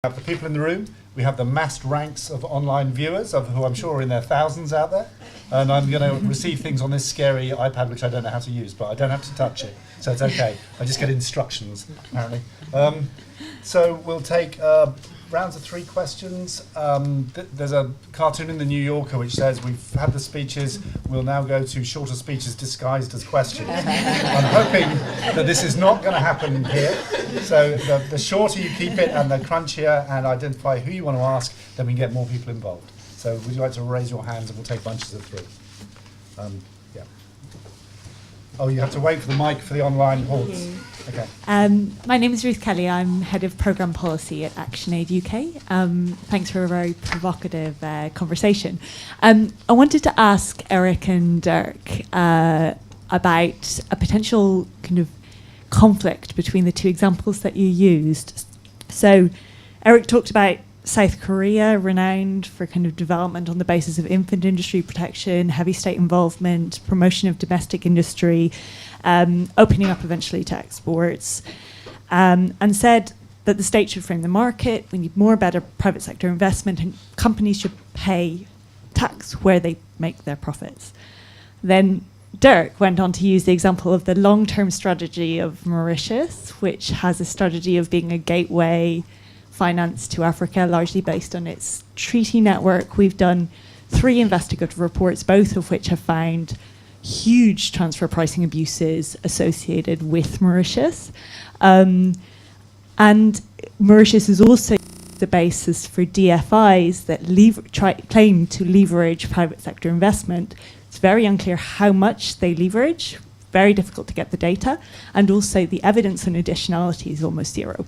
We have the people in the room, we have the massed ranks of online viewers, of who I'm sure are in their thousands out there, and I'm going to receive things on this scary iPad which I don't know how to use, but I don't have to touch it, so it's okay. I just get instructions, apparently. So we'll take rounds of 3 questions. There's a cartoon in the New Yorker which says we've had the speeches, we'll now go to shorter speeches disguised as questions. I'm hoping that this is not going to happen here. So the shorter you keep it and the crunchier and identify who you want to ask, then we can get more people involved. So would you like to raise your hands and we'll take bunches of 3. Yeah. Oh, you have to wait for the mic for the online ports. Okay. My name is Ruth Kelly. I'm Head of Programme Policy at ActionAid UK. Thanks for a very provocative conversation. I wanted to ask Eric and Dirk about a potential kind of conflict between the 2 examples that you used. So Eric talked about South Korea, renowned for kind of development on the basis of infant industry protection, heavy state involvement, promotion of domestic industry, opening up eventually to exports, and said that the state should frame the market, we need more better private sector investment, and companies should pay tax where they make their profits. Then Dirk went on to use the example of the long-term strategy of Mauritius, which has a strategy of being a gateway finance to Africa, largely based on its treaty network. We've done 3 investigative reports, both of which have found huge transfer pricing abuses associated with Mauritius. And Mauritius is also the basis for DFIs that claim to leverage private sector investment. It's very unclear how much they leverage, very difficult to get the data, and also the evidence on additionality is almost 0.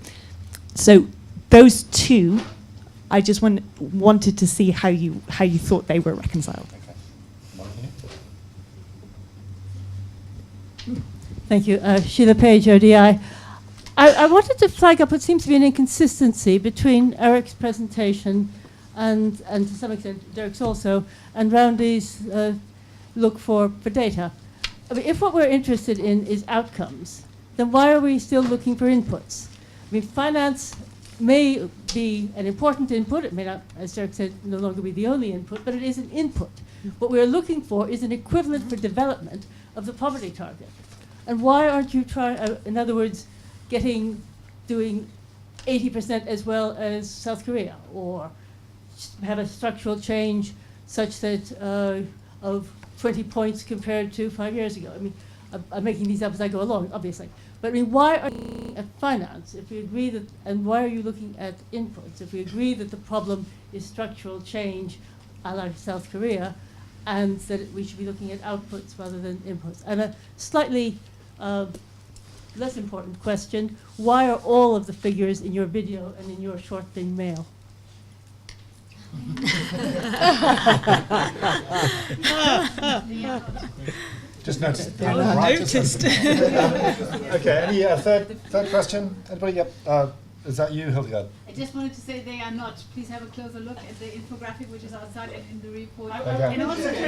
So those 2, I just wanted to see how you thought they were reconciled. Okay. Thank you. Sheila Page, ODI. I wanted to flag up what seems to be an inconsistency between Eric's presentation and to some extent Dirk's also, and Roundy's look for data. I mean, if what we're interested in is outcomes, then why are we still looking for inputs? I mean, finance may be an important input. It may not, as Dirk said, no longer be the only input, but it is an input. What we're looking for is an equivalent for development of the poverty target. And why aren't you trying, in other words, doing 80% as well as South Korea, or have a structural change such that of 20 points compared to 5 years ago? I mean, I'm making these up as I go along, obviously. But I mean, why are you looking at finance if we agree that, and why are you looking at inputs if we agree that the problem is structural change a la South Korea, and that we should be looking at outputs rather than inputs? And a slightly less important question, why are all of the figures in your video and in your short thing male? Just noticed. Noticed. Okay, any third question? Anybody? Yep. Is that you, Hildegard? I just wanted to say they are not. Please have a closer look at the infographic which is outside and in the report. Okay. And also, if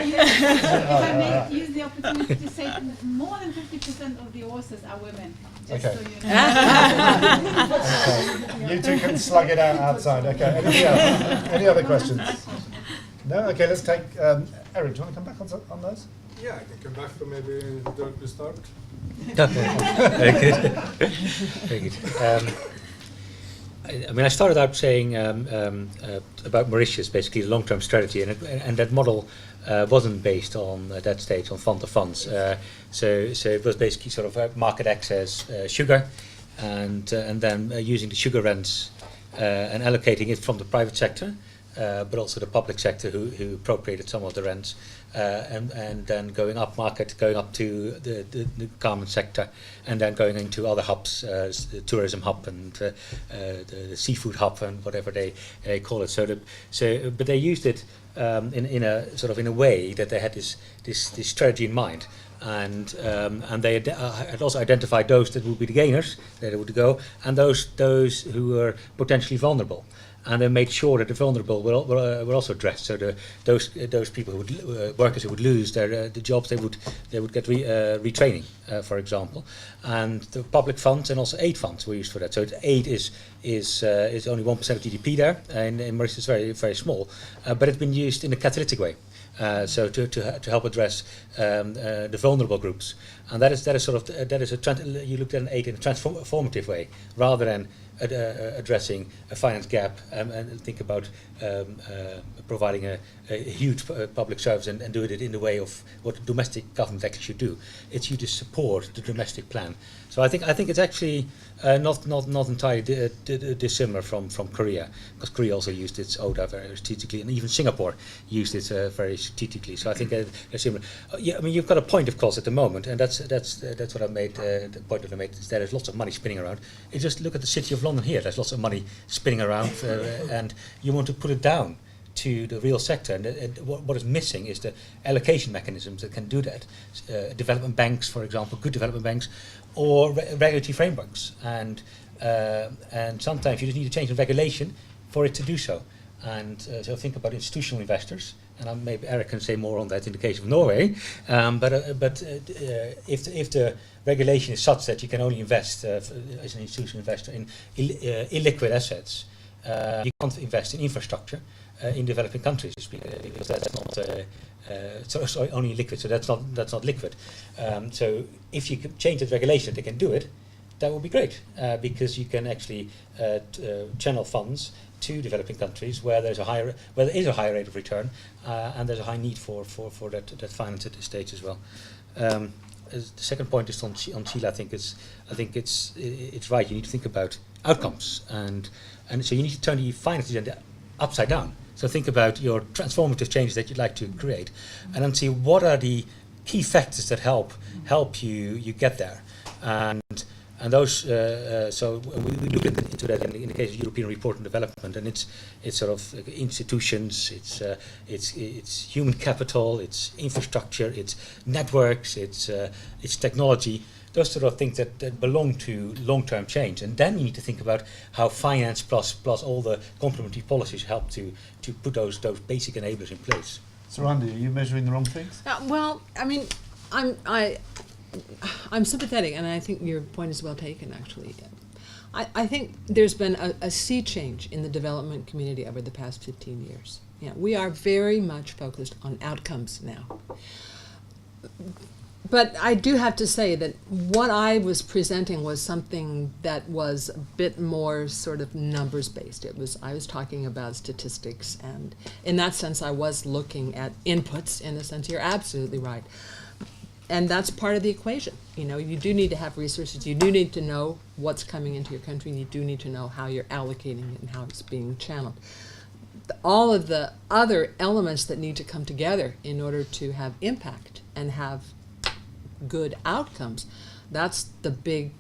I may use the opportunity to say more than 50% of the authors are women. Just Okay. so you know. Okay. You 2 can slug it out outside. Okay. Anybody else? Any other questions? No? Okay, let's take Eric, do you want to come back on those? Yeah, I can come back to maybe Dirk to start. Very good. Very good. I mean, I started out saying about Mauritius, basically the long-term strategy, and that model wasn't based on at that stage on fund of funds. So it was basically sort of market access sugar, and then using the sugar rents and allocating it from the private sector, but also the public sector who appropriated some of the rents, and then going up market, going up to the garment sector, and then going into other hubs, the tourism hub and the seafood hub and whatever they call it. But they used it in a way that they had this strategy in mind. And they had also identified those that would be the gainers, that would go, and those who were potentially vulnerable. and they made sure that the vulnerable were also addressed. So those people who would workers who would lose their the jobs, they would get retraining, for example. And the public funds and also aid funds were used for that. So aid is only 1% of GDP there, and in Mauritius very very small, but it's been used in a catalytic way. So to help address the vulnerable groups, and that is you looked at an aid in a transformative way rather than addressing a finance gap and think about providing a huge public service and do it in the way of what the domestic government actually should do. It's you to support the domestic plan. So I think it's actually not entirely dissimilar from Korea, because Korea also used its ODA very strategically, and even Singapore used it very strategically. So I think they're similar. Yeah, I mean, you've got a point, of course, at the moment, and that's what I made. The point that I made is that there's lots of money spinning around. You just look at the city of London here. There's lots of money spinning around, and you want to put it down to the real sector, and what is missing is the allocation mechanisms that can do that. Development banks, for example, good development banks, or regulatory frameworks, and sometimes you just need to change the regulation for it to do so. And so think about institutional investors, and maybe Eric can say more on that in the case of Norway. But if the regulation is such that you can only invest as an institutional investor in illiquid assets, you can't invest in infrastructure in developing countries, because that's not only liquid. So that's not liquid. So if you could change that regulation, they can do it. That would be great, because you can actually channel funds to developing countries where there is a higher rate of return, and there's a high need for that finance at this stage as well. The second point is on Chile. I think it's right. You need to think about outcomes, and so you need to turn the finance agenda upside down. So think about your transformative changes that you'd like to create, and then see what are the key factors that help you get there. And those, so we look into that in the case of European Report on Development, and it's sort of institutions, it's human capital, it's infrastructure, it's networks, it's technology, those sort of things that belong to long-term change. And then you need to think about how finance plus all the complementary policies help to put those basic enablers in place. So Randy, are you measuring the wrong things? Well, I mean, I'm sympathetic, and I think your point is well taken, actually. I think there's been a sea change in the development community over the past 15 years. Yeah, we are very much focused on outcomes now. But I do have to say that what I was presenting was something that was a bit more sort of numbers-based. I was talking about statistics, and in that sense I was looking at inputs. In a sense, you're absolutely right. And that's part of the equation. You know, you do need to have resources. You do need to know what's coming into your country, and you do need to know how you're allocating it and how it's being channeled. All of the other elements that need to come together in order to have impact and have good outcomes, that's the big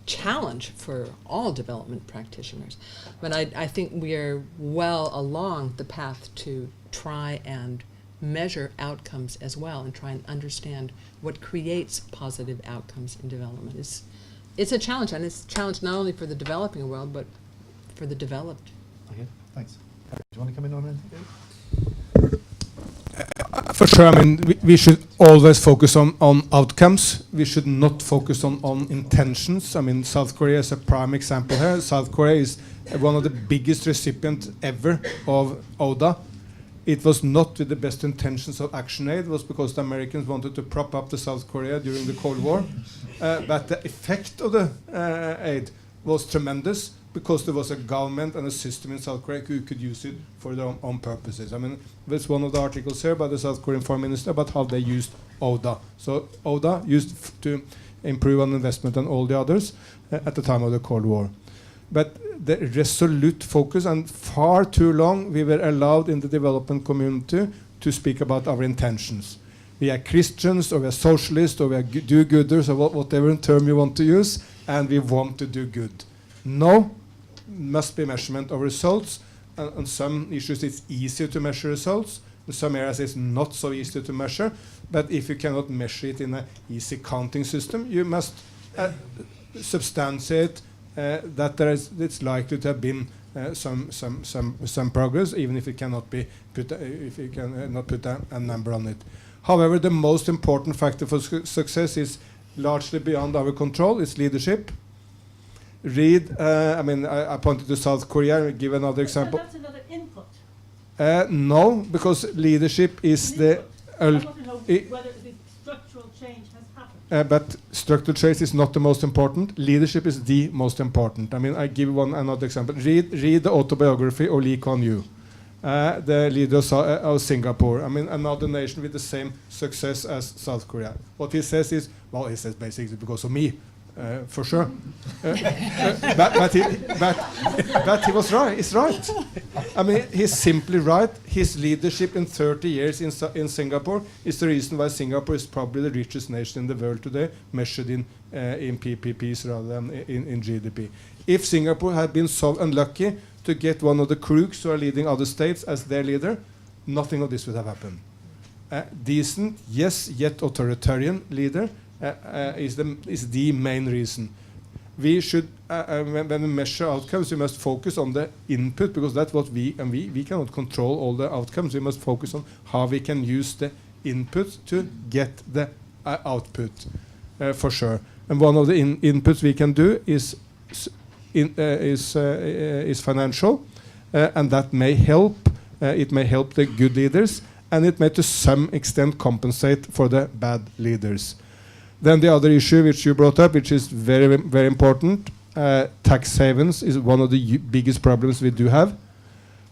challenge for all development practitioners. But I think we are well along the path to try and measure outcomes as well, and try and understand what creates positive outcomes in development. It's a challenge, and it's a challenge not only for the developing world, but for the developed. Okay, thanks. Do you want to come in on anything? For sure, I mean, we should always focus on outcomes. We should not focus on intentions. I mean, South Korea is a prime example here. South Korea is one of the biggest recipients ever of ODA. It was not with the best intentions of ActionAid. It was because the Americans wanted to prop up the South Korea during the Cold War. But the effect of the aid was tremendous, because there was a government and a system in South Korea who could use it for their own purposes. I mean, there's one of the articles here by the South Korean Foreign Minister about how they used ODA. So ODA used to improve on investment and all the others at the time of the Cold War. But the resolute focus, and far too long we were allowed in the development community to speak about our intentions. We are Christians, or we are socialists, or we are do-gooders, or whatever term you want to use, and we want to do good. No, must be measurement of results. On some issues it's easier to measure results. In some areas it's not so easy to measure. But if you cannot measure it in an easy counting system, you must substantiate that it's likely to have been some progress, even if it cannot be put, if you can not put a number on it. However, the most important factor for success is largely beyond our control. It's leadership. I pointed to South Korea. Give another example. So that's another input. No, because leadership is the. I want to know whether the structural change has happened. But structural change is not the most important. Leadership is the most important. I mean, I give another example. Read the autobiography of Lee Kuan Yew, the leader of Singapore. I mean, another nation with the same success as South Korea. What he says is, well, he says basically because of me. For sure, but he was right. He's right. I mean, he's simply right. His leadership in 30 years in Singapore is the reason why Singapore is probably the richest nation in the world today, measured in PPPs rather than in GDP. If Singapore had been so unlucky to get one of the crooks who are leading other states as their leader, nothing of this would have happened. Decent, yes, yet authoritarian leader. Is the main reason. We should, when we measure outcomes, we must focus on the input, because that's what we cannot control all the outcomes. We must focus on how we can use the input to get the output, for sure. And one of the inputs we can do is financial, and that may help. It may help the good leaders, and it may to some extent compensate for the bad leaders. Then the other issue which you brought up, which is very, very important, tax havens is one of the biggest problems we do have.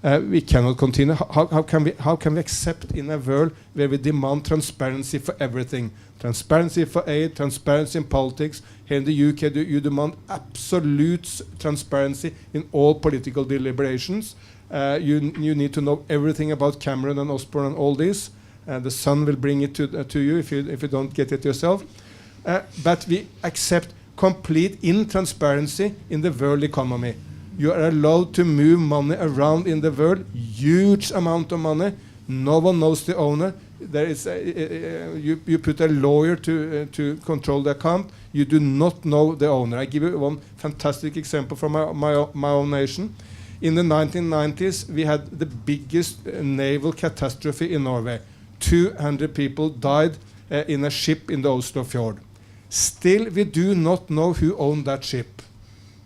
We cannot continue. How can we accept in a world where we demand transparency for everything? Transparency for aid, transparency in politics. Here in the UK, you demand absolute transparency in all political deliberations. You need to know everything about Cameron and Osborne and all this. The Sun will bring it to you if you don't get it yourself. But we accept complete intransparency in the world economy. You are allowed to move money around in the world, huge amount of money. No one knows the owner. There is you put a lawyer to control the account. You do not know the owner. I give you one fantastic example from my own nation. In the 1990s, we had the biggest naval catastrophe in Norway. 200 people died in a ship in the Oslo fjord. Still, we do not know who owned that ship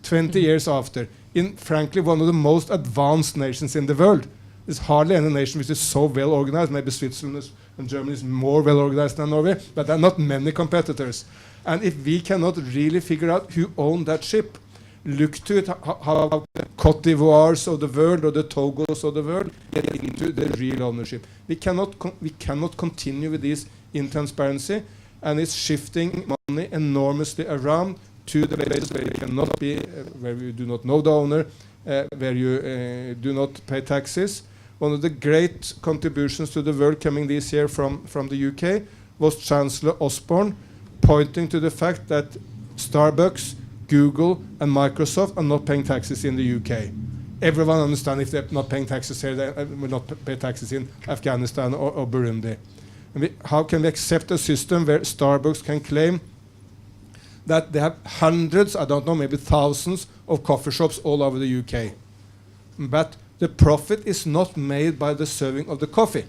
20 years after. In, frankly, one of the most advanced nations in the world. There's hardly any nation which is so well organized. Maybe Switzerland and Germany is more well organized than Norway, but there are not many competitors. And if we cannot really figure out who owned that ship, look to it, how the Cote d'Ivoires of the world or the Togos of the world get into the real ownership. We cannot continue with this intransparency, and it's shifting money enormously around to the places where you cannot be, where you do not know the owner, where you do not pay taxes. One of the great contributions to the world coming this year from the UK was Chancellor Osborne pointing to the fact that Starbucks, Google and Microsoft are not paying taxes in the UK. Everyone understands if they're not paying taxes here, they will not pay taxes in Afghanistan or Burundi. And how can we accept a system where Starbucks can claim that they have hundreds, I don't know, maybe thousands of coffee shops all over the UK? But the profit is not made by the serving of the coffee.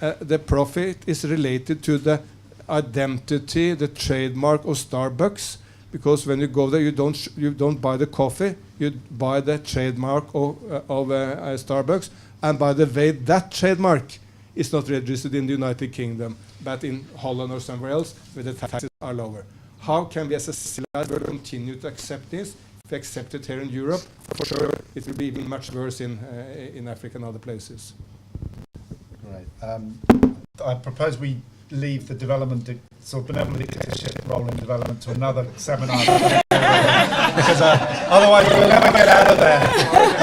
The profit is related to the identity, the trademark of Starbucks, because when you go there, you don't buy the coffee, you buy the trademark of Starbucks, and by the way, that trademark is not registered in the United Kingdom, but in Holland or somewhere else, where the taxes are lower. How can we as a civilized world continue to accept this? If we accept it here in Europe, for sure, it will be even much worse in Africa and other places. Great. I propose we leave the development, sort of benevolent dictatorship role in development to another seminar. Because otherwise we'll never get out of there.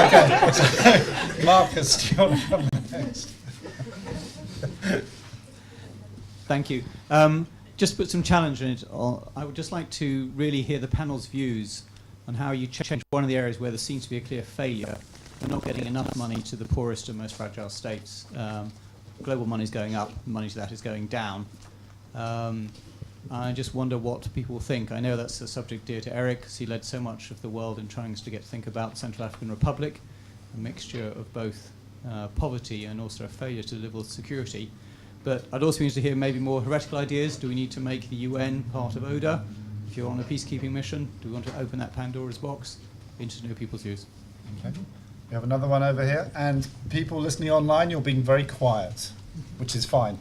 Okay. Marcus, do you want to come next? Thank you. Just put some challenge in it. I would just like to really hear the panel's views on how you change one of the areas where there seems to be a clear failure. We're not getting enough money to the poorest and most fragile states. Global money is going up, money to that is going down. I just wonder what people think. I know that's a subject dear to Eric, because he led so much of the world in trying to think about the Central African Republic, a mixture of both poverty and also a failure to deliver security. But I'd also be interested to hear maybe more heretical ideas. Do we need to make the UN part of ODA? If you're on a peacekeeping mission, do we want to open that Pandora's box? Be interested to know people's views. Okay. We have another one over here, and people listening online, you're being very quiet, which is fine.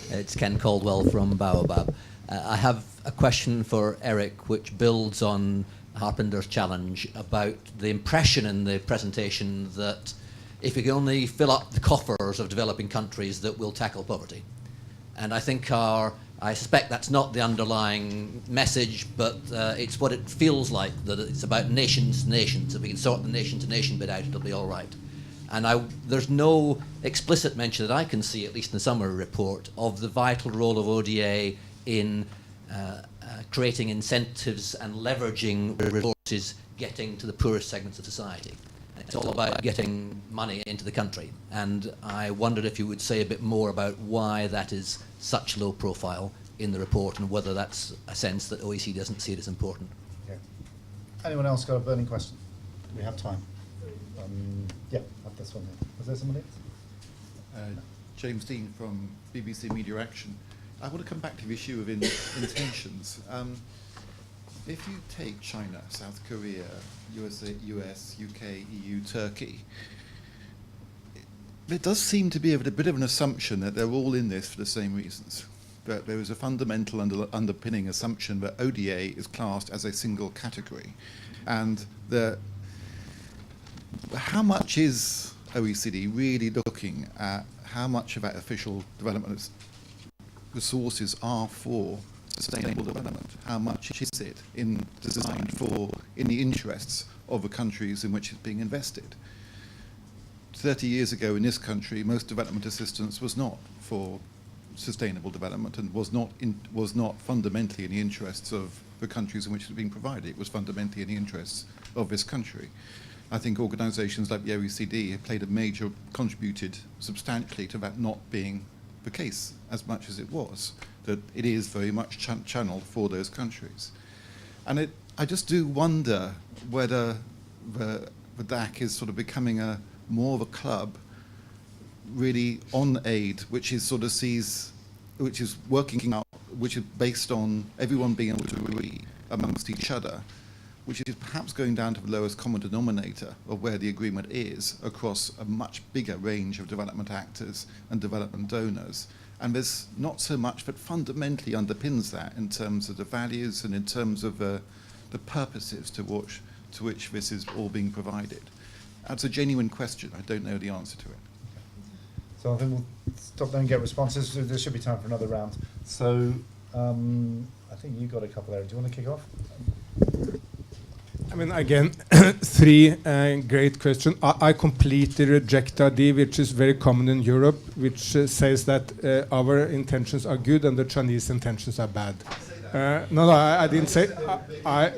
It's Ken Caldwell from Baobab. I have a question for Eric, which builds on Harpinder's challenge about the impression in the presentation that if we can only fill up the coffers of developing countries, that we'll tackle poverty. And I think I suspect that's not the underlying message, but it's what it feels like, that it's about nations to nations. If we can sort the nation-to-nation bit out, it'll be all right. And there's no explicit mention that I can see, at least in the summary report, of the vital role of ODA in creating incentives and leveraging resources getting to the poorest segments of society. It's all about getting money into the country. And I wondered if you would say a bit more about why that is such low profile in the report, and whether that's a sense that OECD doesn't see it as important. Okay. Anyone else got a burning question? We have time. Yeah, have this one here. Was there somebody else? James Dean from BBC Media Action. I want to come back to the issue of intentions. If you take China, South Korea, US, UK, EU, Turkey, there does seem to be a bit of an assumption that they're all in this for the same reasons. But there is a fundamental underpinning assumption that ODA is classed as a single category. And how much is OECD really looking at how much of that official development resources are for sustainable development? How much is it designed in the interests of the countries in which it's being invested? 30 years ago in this country, most development assistance was not for sustainable development and was not fundamentally in the interests of the countries in which it was being provided. It was fundamentally in the interests of this country. I think organisations like the OECD have contributed substantially to that not being the case as much as it was, that it is very much channeled for those countries. And I just do wonder whether the DAC is sort of becoming more of a club really on aid, which is working out, which is based on everyone being able to agree amongst each other, which is perhaps going down to the lowest common denominator of where the agreement is across a much bigger range of development actors and development donors. And there's not so much that fundamentally underpins that in terms of the values and in terms of the purposes to which this is all being provided. That's a genuine question. I don't know the answer to it. So I think we'll stop there and get responses. There should be time for another round. So I think you got a couple there. Do you want to kick off? I mean, again, three great questions. I completely reject the idea, which is very common in Europe, which says that our intentions are good and the Chinese intentions are bad. No, I didn't say. I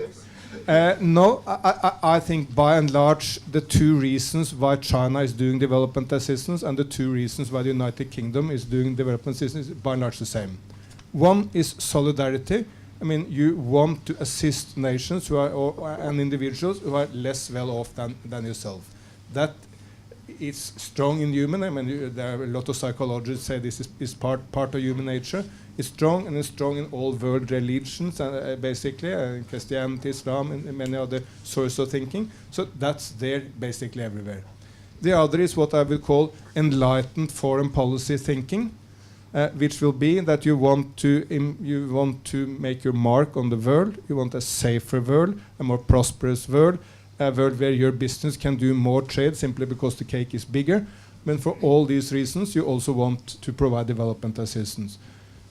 think by and large the two reasons why China is doing development assistance and the two reasons why the United Kingdom is doing development assistance is by and large the same. One is solidarity. I mean, you want to assist nations and individuals who are less well off than yourself. That is strong in human. I mean, there are a lot of psychologists say this is part of human nature. It's strong, and it's strong in all world religions, basically, Christianity, Islam, and many other sources of thinking. So that's there basically everywhere. The other is what I will call enlightened foreign policy thinking, which will be that you want to make your mark on the world. You want a safer world, a more prosperous world, a world where your business can do more trade simply because the cake is bigger. But for all these reasons, you also want to provide development assistance.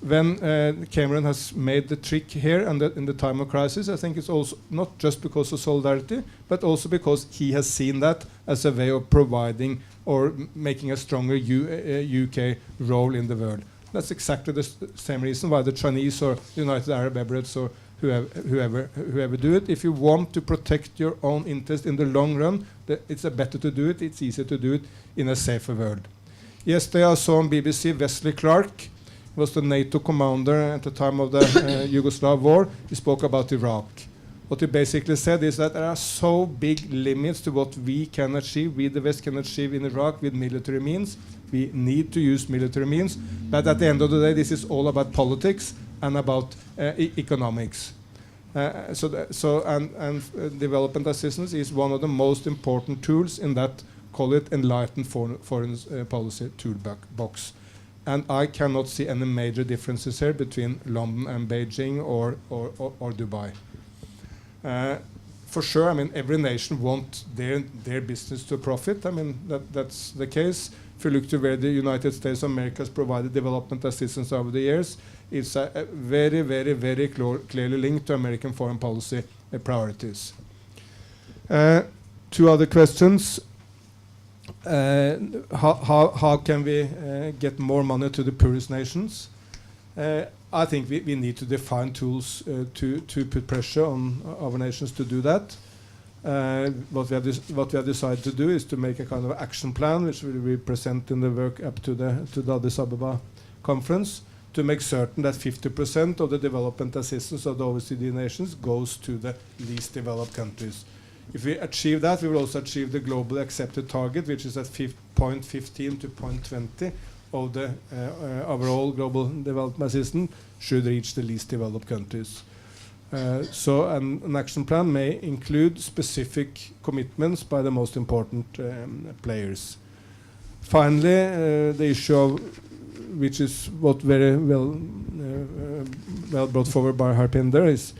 When Cameron has made the trick here and in the time of crisis, I think it's also not just because of solidarity, but also because he has seen that as a way of providing or making a stronger UK role in the world. That's exactly the same reason why the Chinese or United Arab Emirates or whoever do it. If you want to protect your own interest in the long run, it's better to do it. It's easier to do it in a safer world. Yesterday I saw on BBC Wesley Clark was the NATO commander at the time of the Yugoslav war. He spoke about Iraq. What he basically said is that there are so big limits to what we can achieve, we the West can achieve in Iraq with military means. We need to use military means, but at the end of the day, this is all about politics and about economics. Development assistance is one of the most important tools in that, call it, enlightened foreign policy toolbox. And I cannot see any major differences here between London and Beijing or Dubai. For sure, I mean, every nation wants their business to profit. I mean, that's the case. If you look to where the United States of America has provided development assistance over the years, it's a very, very, very clearly linked to American foreign policy priorities. Two other questions. How can we get more money to the poorest nations? I think we need to define tools to put pressure on our nations to do that. What we have decided to do is to make a kind of action plan, which we will present in the work up to the Addis Ababa conference, to make certain that 50% of the development assistance of the OECD nations goes to the least developed countries. If we achieve that, we will also achieve the globally accepted target, which is at 0.15 to 0.20 of the overall global development assistance should reach the least developed countries. So an action plan may include specific commitments by the most important players. Finally, the issue of, which is what very well brought forward by Harpinder, is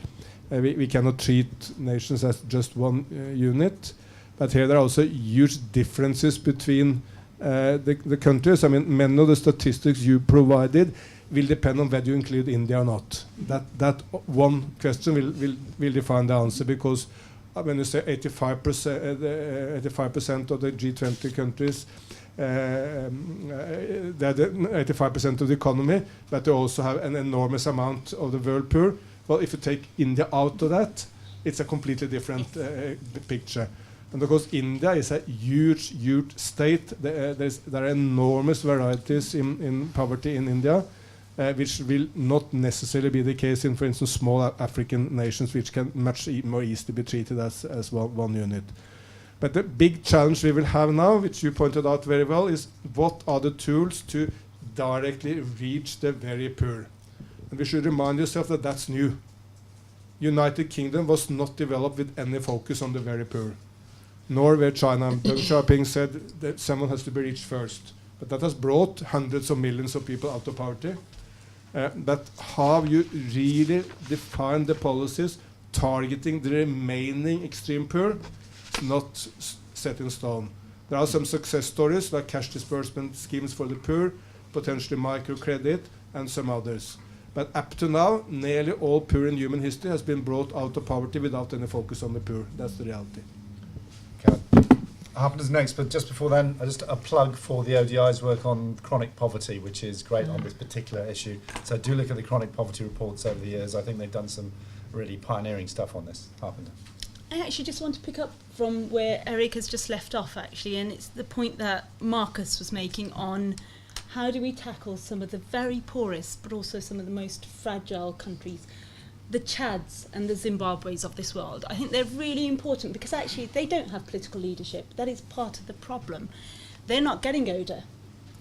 we cannot treat nations as just one unit, but here there are also huge differences between the countries. I mean, many of the statistics you provided will depend on whether you include India or not. That one question will define the answer, because when you say 85% of the G20 countries, they're 85% of the economy, but they also have an enormous amount of the world poor. Well, if you take India out of that, it's a completely different picture. And because India is a huge state, there are enormous varieties in poverty in India, which will not necessarily be the case in, for instance, small African nations, which can much more easily be treated as one unit. But the big challenge we will have now, which you pointed out very well, is what are the tools to directly reach the very poor? And we should remind yourself that that's new. United Kingdom was not developed with any focus on the very poor, nor where China. Deng Xiaoping said that someone has to be reached first. But that has brought hundreds of millions of people out of poverty. But how you really define the policies targeting the remaining extreme poor is not set in stone. There are some success stories like cash disbursement schemes for the poor, potentially microcredit, and some others. But up to now, nearly all poor in human history has been brought out of poverty without any focus on the poor. That's the reality. Okay. Harpender's next, but just before then, just a plug for the ODI's work on chronic poverty, which is great on this particular issue. So do look at the chronic poverty reports over the years. I think they've done some really pioneering stuff on this. Harpender. I actually just want to pick up from where Eric has just left off, actually, and it's the point that Marcus was making on how do we tackle some of the very poorest, but also some of the most fragile countries, the Chads and the Zimbabwe's of this world. I think they're really important because actually they don't have political leadership. That is part of the problem. They're not getting ODA.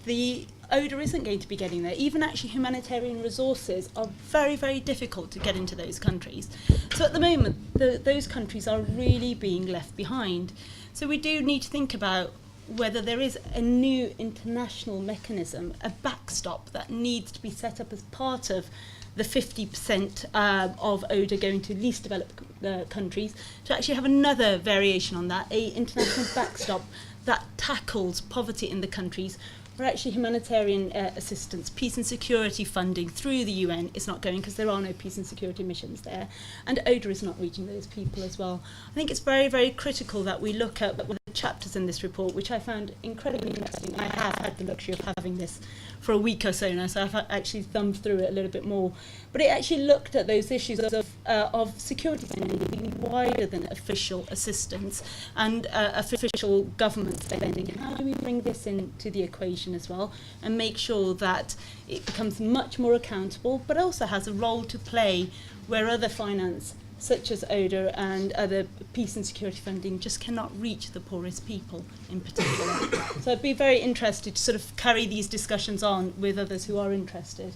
The ODA isn't going to be getting there. Even actually humanitarian resources are very, very difficult to get into those countries. So at the moment, those countries are really being left behind. So we do need to think about whether there is a new international mechanism, a backstop that needs to be set up as part of the 50% of ODA going to least developed countries, to actually have another variation on that, a international backstop that tackles poverty in the countries where actually humanitarian assistance, peace and security funding through the UN is not going because there are no peace and security missions there, and ODA is not reaching those people as well. I think it's very, very critical that we look at the chapters in this report, which I found incredibly interesting. I have had the luxury of having this for a week or so now, so I've actually thumbed through it a little bit more. But it actually looked at those issues of security spending being wider than official assistance and official government spending. And how do we bring this into the equation as well and make sure that it becomes much more accountable, but also has a role to play where other finance, such as ODA and other peace and security funding, just cannot reach the poorest people in particular. So I'd be very interested to sort of carry these discussions on with others who are interested.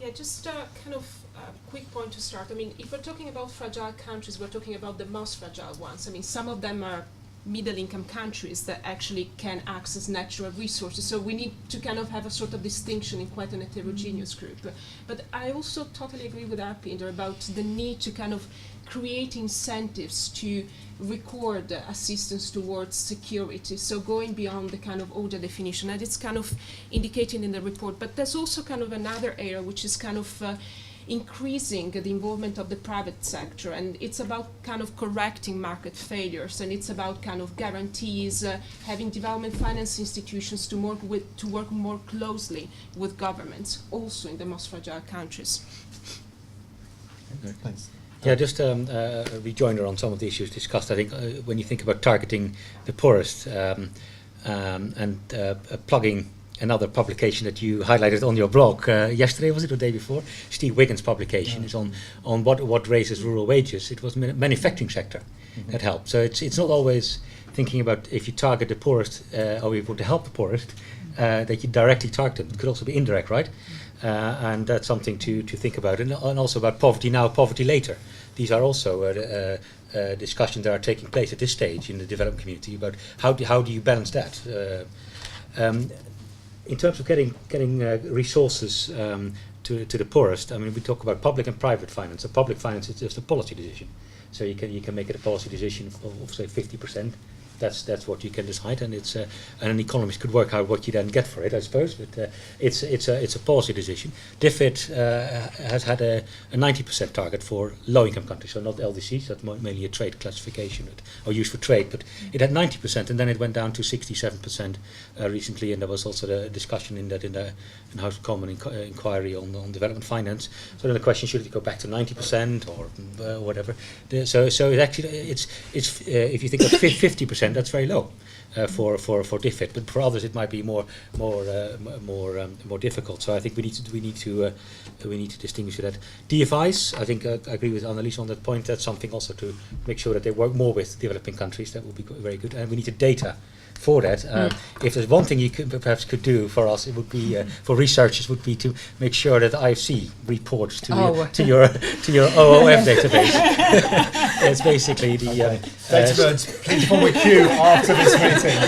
Yeah, just kind of a quick point to start. I mean, if we're talking about fragile countries, we're talking about the most fragile ones. I mean, some of them are middle-income countries that actually can access natural resources. So we need to kind of have a sort of distinction in quite an heterogeneous group. But I also totally agree with Arpinder about the need to kind of create incentives to record assistance towards security. So going beyond the kind of ODA definition, and it's kind of indicated in the report. But there's also kind of another area which is kind of increasing the involvement of the private sector, and it's about kind of correcting market failures, and it's about kind of guarantees, having development finance institutions to work more closely with governments, also in the most fragile countries. Okay, thanks. Yeah, just a rejoinder on some of the issues discussed. I think when you think about targeting the poorest and plugging another publication that you highlighted on your blog yesterday, was it, or the day before? Steve Wiggins' publication is on what raises rural wages. It was manufacturing sector that helped. So it's not always thinking about if you target the poorest or you want to help the poorest that you directly target them. It could also be indirect, right? And that's something to think about. And also about poverty now, poverty later. These are also discussions that are taking place at this stage in the development community about how do you balance that. In terms of getting resources to the poorest, I mean, we talk about public and private finance. So public finance is just a policy decision. So you can make it a policy decision of say 50%. That's what you can decide, and it's and an economist could work out what you then get for it, I suppose. But it's a policy decision. DFID has had a 90% target for low-income countries, so not LDCs. That's mainly a trade classification or used for trade. But it had 90%, and then it went down to 67% recently. And there was also the discussion in the House of Commons inquiry on development finance. So then the question, should it go back to 90% or whatever? So it actually it's if you think of 50%. That's very low for DFID, but for others it might be more difficult. So I think we need to distinguish that. DFIs, I think I agree with Annelies on that point. That's something also to make sure that they work more with developing countries. That would be very good, and we need the data for that. If there's one thing you could do for us, it would be for researchers would be to make sure that IFC reports to your OOF database. It's basically the database. Please form a queue after this meeting.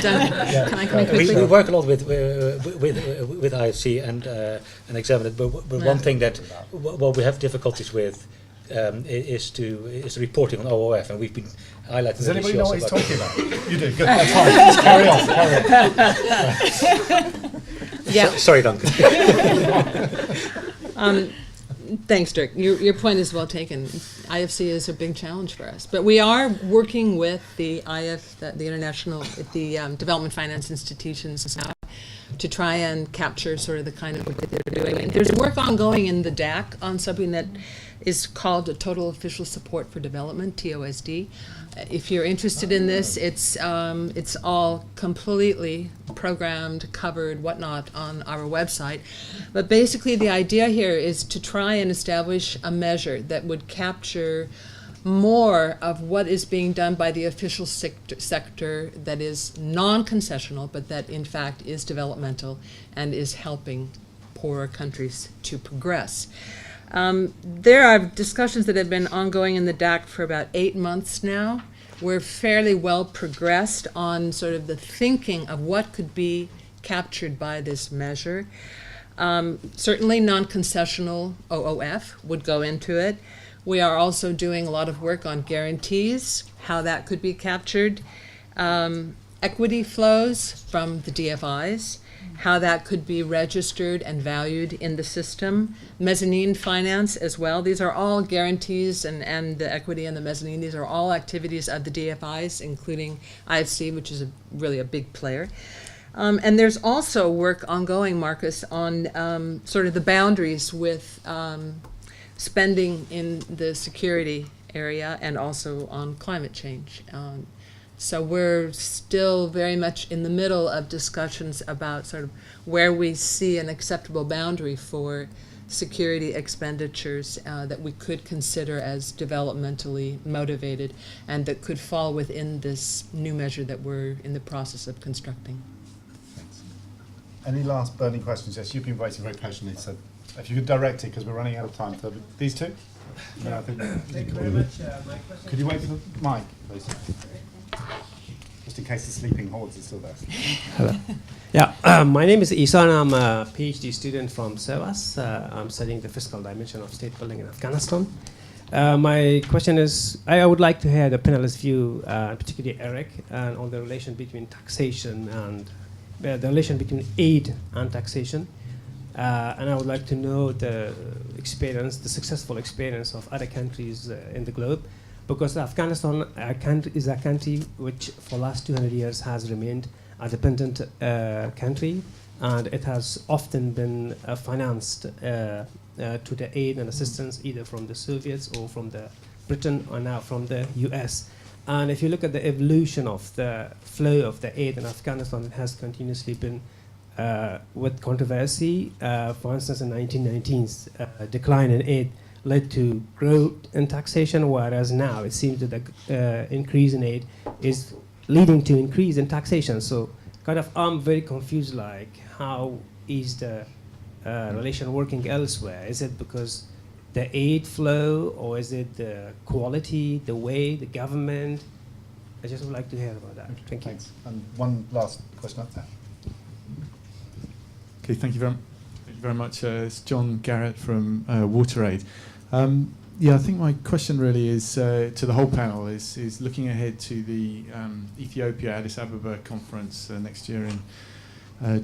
Can I come in quickly? We work a lot with IFC and examine it. But one thing that we have difficulties with is reporting on OOF, and we've been highlighting. Does anybody know what he's talking about? You do. Good. That's fine. Just carry on. Yeah. Sorry, Duncan. Thanks, Dirk. Your point is well taken. IFC is a big challenge for us, but we are working with the international, development finance institutions now to try and capture sort of the kind of work that they're doing. And there's work ongoing in the DAC on something that is called a Total Official Support for Development, TOSD. If you're interested in this, it's all completely programmed, covered, whatnot on our website. But basically the idea here is to try and establish a measure that would capture more of what is being done by the official sector that is non-concessional, but that in fact is developmental and is helping poorer countries to progress. There are discussions that have been ongoing in the DAC for about 8 months now. We're fairly well progressed on sort of the thinking of what could be captured by this measure. Certainly non-concessional OOF would go into it. We are also doing a lot of work on guarantees, how that could be captured, equity flows from the DFIs, how that could be registered and valued in the system. Mezzanine finance as well. These are all guarantees, and the equity and the mezzanine. These are all activities of the DFIs, including IFC, which is really a big player. And there's also work ongoing, Marcus, on sort of the boundaries with spending in the security area and also on climate change. So we're still very much in the middle of discussions about sort of where we see an acceptable boundary for security expenditures that we could consider as developmentally motivated and that could fall within this new measure that we're in the process of constructing. Thanks. Any last burning questions? Yes, you've been waiting very patiently, so if you could direct it, because we're running out of time. So these two? No, I think Thank you very much. My question. could you wait for the mic, please? Just in case the sleeping hordes are still there. Hello. Yeah, my name is Isan. I'm a PhD student from SEWAS. I'm studying the fiscal dimension of state building in Afghanistan. My question is, I would like to hear the panelist's view, particularly Eric, on the relation between taxation and the relation between aid and taxation. And I would like to know the experience, the successful experience of other countries in the globe, because Afghanistan is a country which for the last 200 years has remained a dependent country, and it has often been financed to the aid and assistance either from the Soviets or from the Britain or now from the US. And if you look at the evolution of the flow of the aid in Afghanistan, it has continuously been with controversy. For instance, in the 1990s, decline in aid led to growth in taxation, whereas now it seems that the increase in aid is leading to increase in taxation. So kind of I'm very confused, like how is the relation working elsewhere? Is it because the aid flow, or is it the quality, the way, the government? I just would like to hear about that. Thank you. Thanks. And one last question up there. Okay, thank you very much. It's John Garrett from WaterAid. Yeah, I think my question really is to the whole panel is looking ahead to the Ethiopia Addis Ababa conference next year in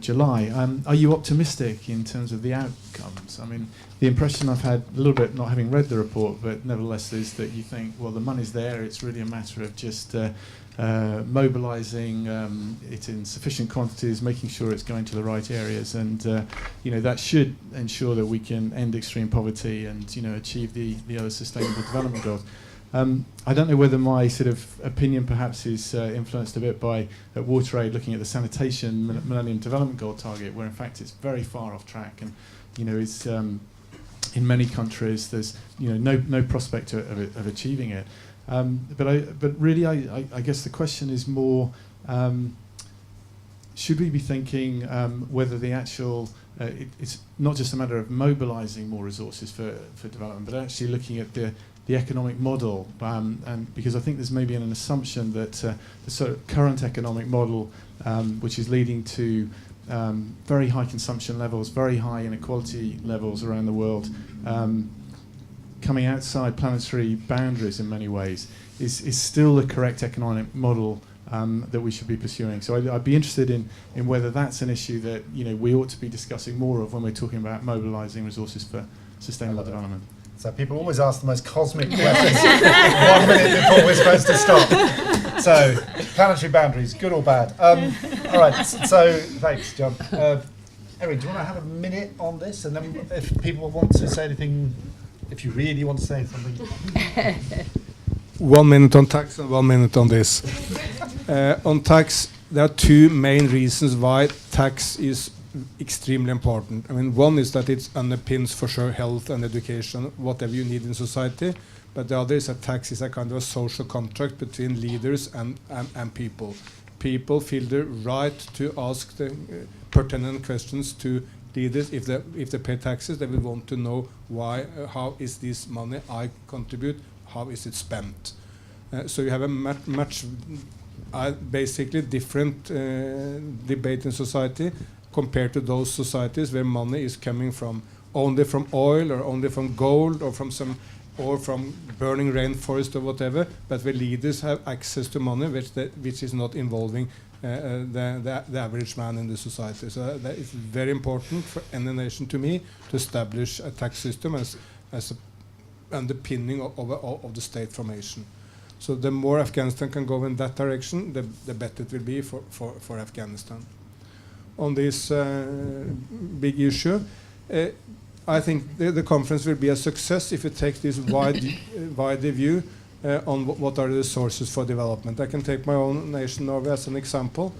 July. Are you optimistic in terms of the outcomes? I mean, the impression I've had a little bit, not having read the report, but nevertheless, is that you think, well, the money's there. It's really a matter of just mobilizing it in sufficient quantities, making sure it's going to the right areas, and that should ensure that we can end extreme poverty and achieve the other sustainable development goals. I don't know whether my sort of opinion perhaps is influenced a bit by at WaterAid looking at the sanitation Millennium Development Goal target, where in fact it's very far off track, and it's in many countries there's no prospect of achieving it. But really, I guess the question is more: should we be thinking whether the actual it's not just a matter of mobilising more resources for development, but actually looking at the economic model, and because I think there's maybe an assumption that the sort of current economic model, which is leading to very high consumption levels, very high inequality levels around the world, coming outside planetary boundaries in many ways, is still the correct economic model that we should be pursuing. So I'd be interested in whether that's an issue that we ought to be discussing more of when we're talking about mobilising resources for sustainable development. So people always ask the most cosmic questions 1 minute before we're supposed to stop. So planetary boundaries, good or bad? All right. So thanks, John. Eric, do you want to have a minute on this, and then if people want to say anything, if you really want to say something. 1 minute on tax and 1 minute on this. On tax, there are two main reasons why tax is extremely important. I mean, one is that it underpins for sure health and education, whatever you need in society. But the other is that tax is a kind of a social contract between leaders and people. People feel the right to ask the pertinent questions to leaders. If they pay taxes, they will want to know why, how is this money I contribute, how is it spent. So you have a much basically different debate in society compared to those societies where money is coming from only from oil or only from gold or from some or from burning rainforest or whatever, but where leaders have access to money which is not involving the average man in the society. So that is very important for any nation, to me, to establish a tax system as a underpinning of the state formation. So the more Afghanistan can go in that direction, the better it will be for Afghanistan. On this big issue, I think the conference will be a success if it takes this wide view on what are the sources for development. I can take my own nation, Norway, as an example.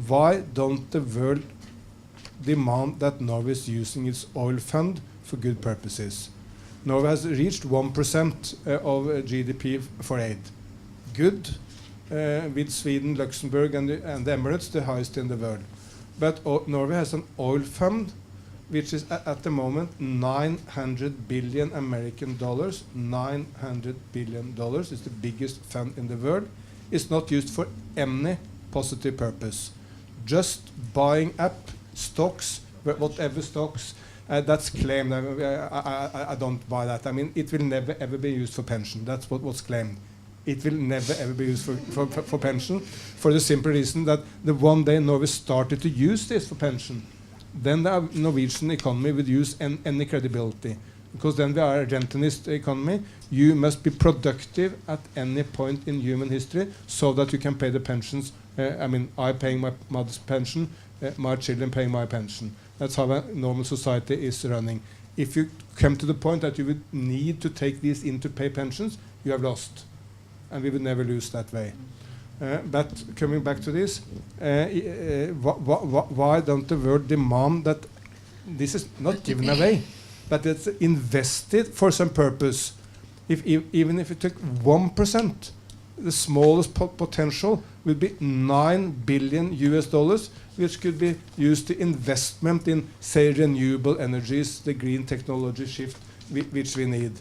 Why don't the world demand that Norway is using its oil fund for good purposes? Norway has reached 1% of GDP for aid. Good, with Sweden, Luxembourg, and the Emirates, the highest in the world. But Norway has an oil fund which is at the moment $900 billion American dollars. $900 billion is the biggest fund in the world. It's not used for any positive purpose. Just buying up stocks, whatever stocks. That's claimed. I don't buy that. I mean, it will never ever be used for pension. That's what's claimed. It will never ever be used for pension, for the simple reason that the one day Norway started to use this for pension, then the Norwegian economy would use any credibility. Because then we are a rentenist economy. You must be productive at any point in human history so that you can pay the pensions. I mean, I paying my mother's pension, my children paying my pension. That's how a normal society is running. If you come to the point that you would need to take these in to pay pensions, you have lost. And we would never lose that way. But coming back to this, why don't the world demand that this is not given away, but it's invested for some purpose? Even if it took 1%, the smallest potential would be $9 billion US, which could be used to investment in, say, renewable energies, the green technology shift which we need.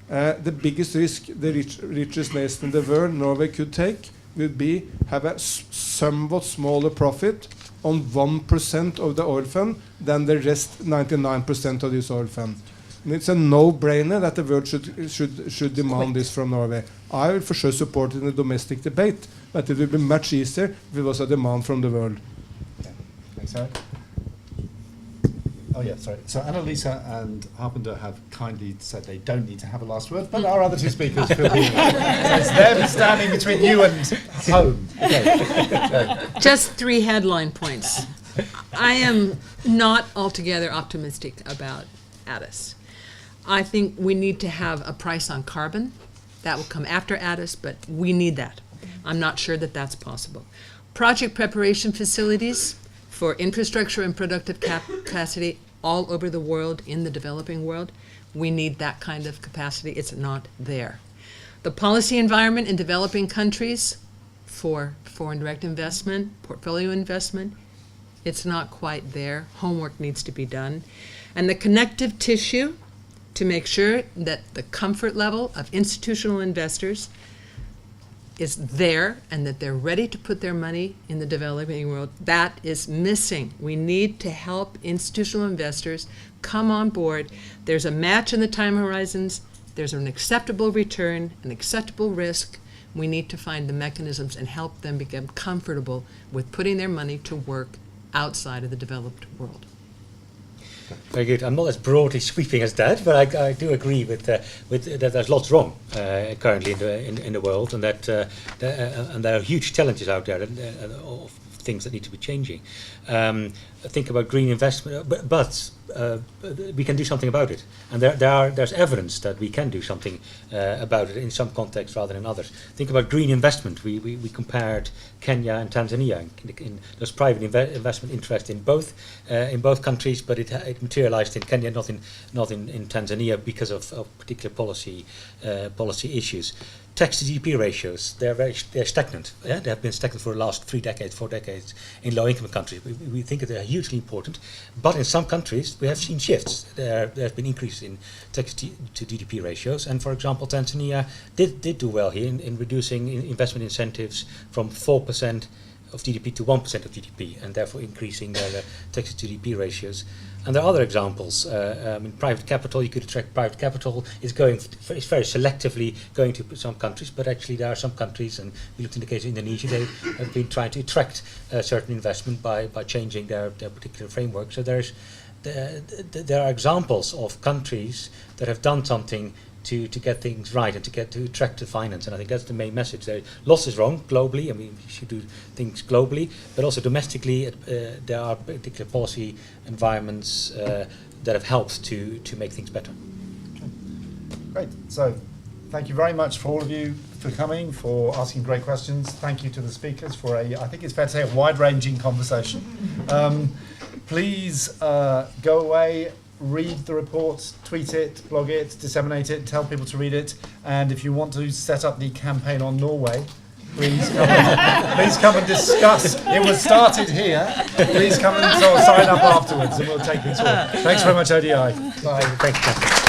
The biggest risk the richest nation in the world, Norway, could take would be have a somewhat smaller profit on 1% of the oil fund than the rest 99% of this oil fund. And it's a no-brainer that the world should demand this from Norway. I will for sure support it in the domestic debate, but it would be much easier if it was a demand from the world. Okay. Thanks, Eric. Oh yeah, sorry. So Annalisa and Harpender have kindly said they don't need to have a last word, but our other two speakers feel so it's them standing between you and home. Okay. Just 3 headline points. I am not altogether optimistic about ADIS. I think we need to have a price on carbon. That will come after ADIS, but we need that. I'm not sure that that's possible. Project preparation facilities for infrastructure and productive capacity all over the world, in the developing world. We need that kind of capacity. It's not there. The policy environment in developing countries for foreign direct investment, portfolio investment, it's not quite there. Homework needs to be done. And the connective tissue to make sure that the comfort level of institutional investors is there and that they're ready to put their money in the developing world, that is missing. We need to help institutional investors come on board. There's a match in the time horizons. There's an acceptable return, an acceptable risk. We need to find the mechanisms and help them become comfortable with putting their money to work outside of the developed world. Very good. I'm not as broadly sweeping as that, but I do agree with that. There's lots wrong currently in the world, and that and there are huge challenges out there of things that need to be changing. Think about green investment, but we can do something about it, and there's evidence that we can do something about it in some contexts rather than others. Think about green investment. We compared Kenya and Tanzania. There's private investment interest in both countries, but it materialized in Kenya, not in Tanzania, because of particular policy issues. Tax to GDP ratios, they're stagnant. Yeah? They have been stagnant for the last 4 decades in low-income countries. We think that they're hugely important, but in some countries we have seen shifts. There have been increases in tax to GDP ratios, and for example, Tanzania did do well here in reducing investment incentives from 4% of GDP to 1% of GDP, and therefore increasing their tax to GDP ratios. And there are other examples. In private capital, you could attract private capital. It's very selectively going to some countries, but actually there are some countries, and we looked in the case of Indonesia, they have been trying to attract certain investment by changing their particular framework. So there are examples of countries that have done something to get things right and to attract the finance, and I think that's the main message. Loss is wrong globally, and we should do things globally, but also domestically there are particular policy environments that have helped to make things better. Okay. Great. So thank you very much for all of you for coming, for asking great questions. Thank you to the speakers for I think it's fair to say, a wide-ranging conversation. Please go away, read the report, tweet it, blog it, disseminate it, tell people to read it, and if you want to set up the campaign on Norway, please come and discuss. It was started here. Please come and sign up afterwards, and we'll take things forward. Thanks very much, ODI. Bye. Thank you.